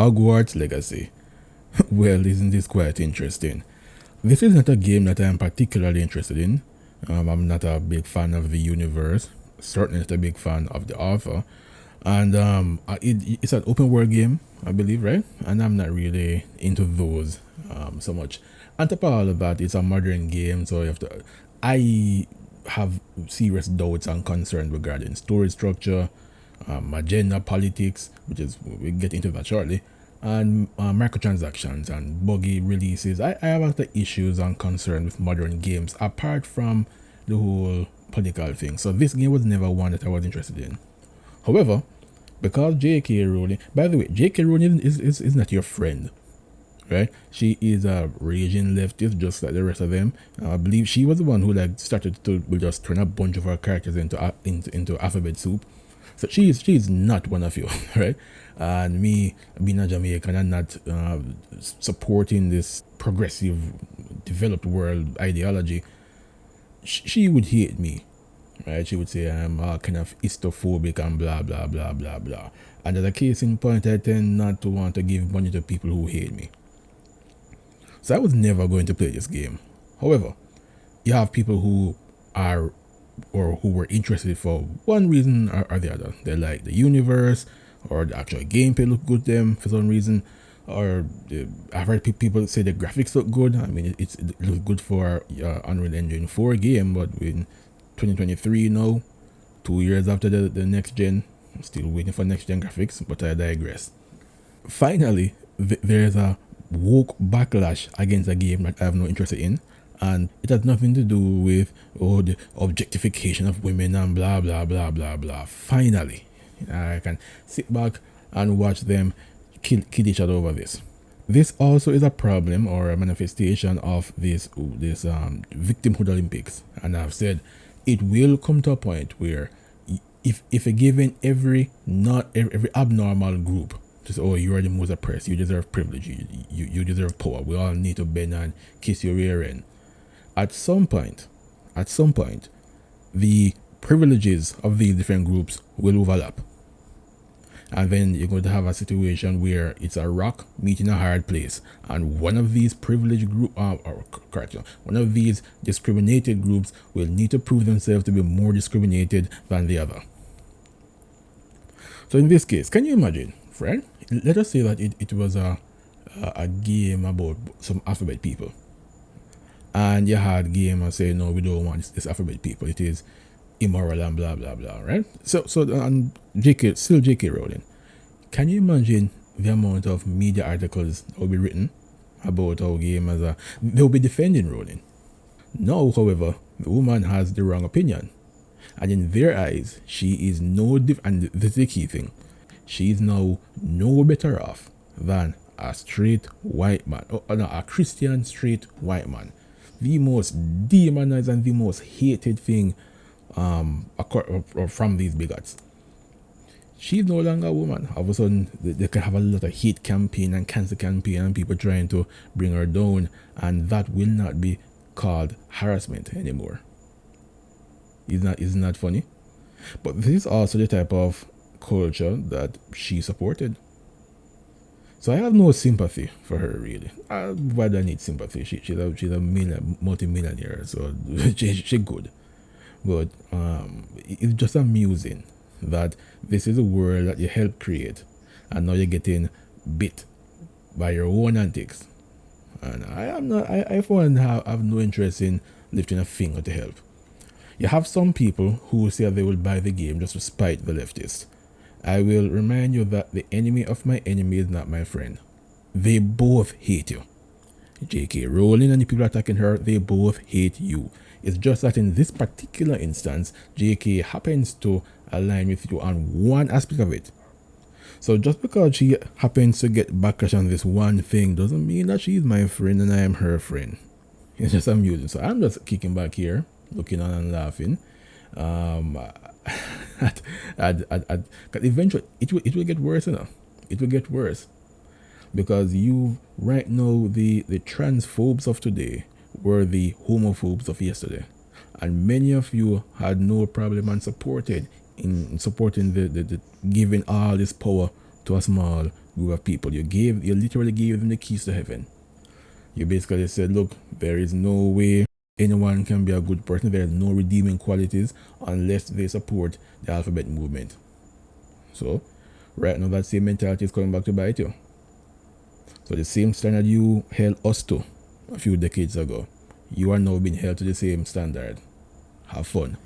Hogwarts Legacy. Well, isn't this quite interesting? This is not a game that I am particularly interested in. I'm not a big fan of the universe, certainly not a big fan of the author. And it's an open world game, I believe, right? And I'm not really into those so much. On top of all of that, it's a modern game, so you have to. I have serious doubts and concerns regarding story structure, agenda politics, which is we'll get into that shortly, and microtransactions and buggy releases. I have other issues and concerns with modern games apart from the whole political thing. So this game was never one that I was interested in. However, because J.K. Rowling, by the way, J.K. Rowling is not your friend, right? She is a raging leftist, just like the rest of them. I believe she was the one who started to just turn a bunch of her characters into alphabet soup. So she's not one of you, right? And me being a Jamaican and not supporting this progressive, developed world ideology, she would hate me, right? She would say I'm kind of histophobic and blah blah blah blah blah. And as a case in point, I tend not to want to give money to people who hate me. So I was never going to play this game. However, you have people who are or who were interested for one reason or the other. They like the universe, or the actual gameplay look good to them for some reason, or I've heard people say the graphics look good. I mean, it looks good for Unreal Engine 4 game, but in 2023 now, 2 years after the next gen, I'm still waiting for next gen graphics, but I digress. Finally, there's a woke backlash against a game that I have no interest in, and it has nothing to do with the objectification of women and blah blah blah blah blah. Finally, I can sit back and watch them kill each other over this. This also is a problem or a manifestation of this victimhood Olympics, and I've said it will come to a point where if a given every abnormal group just, oh, you are the most oppressed, you deserve privilege, you deserve power, we all need to bend and kiss your rear end. At some point, the privileges of these different groups will overlap. And then you're going to have a situation where it's a rock meeting a hard place, and one of these privileged group one of these discriminated groups will need to prove themselves to be more discriminated than the other. So in this case, can you imagine, friend? Let us say that it was a game about some alphabet people, and you had gamers say, no, we don't want this alphabet people, it is immoral and blah blah blah, right? So and J.K. Rowling, can you imagine the amount of media articles that will be written about how gamers they'll be defending Rowling? Now, however, the woman has the wrong opinion, and in their eyes, she is and this is the key thing, she is now no better off than a straight white man, a Christian straight white man, the most demonized and the most hated thing from these bigots. She's no longer a woman. All of a sudden, they can have a lot of hate campaign and cancer campaign and people trying to bring her down, and that will not be called harassment anymore. Isn't that funny? But this is also the type of culture that she supported. So I have no sympathy for her, really. Why do I need sympathy? She's a multi-millionaire, so she's good. But it's just amusing that this is a world that you helped create, and now you're getting bit by your own antics. And I for one have no interest in lifting a finger to help. You have some people who say they will buy the game just to spite the leftists. I will remind you that the enemy of my enemy is not my friend. They both hate you. J.K. Rowling and the people attacking her, they both hate you. It's just that in this particular instance, J.K. happens to align with you on one aspect of it. So just because she happens to get backlash on this one thing doesn't mean that she's my friend and I am her friend. It's just amusing. So I'm just kicking back here, looking on and laughing. Eventually it will get worse, you know. It will get worse. Because right now the transphobes of today were the homophobes of yesterday, and many of you had no problem and supporting the giving all this power to a small group of people. You literally gave them the keys to heaven. You basically said, look, there is no way anyone can be a good person. There is no redeeming qualities unless they support the alphabet movement. So right now that same mentality is coming back to bite you. So the same standard you held us to a few decades ago, you are now being held to the same standard. Have fun.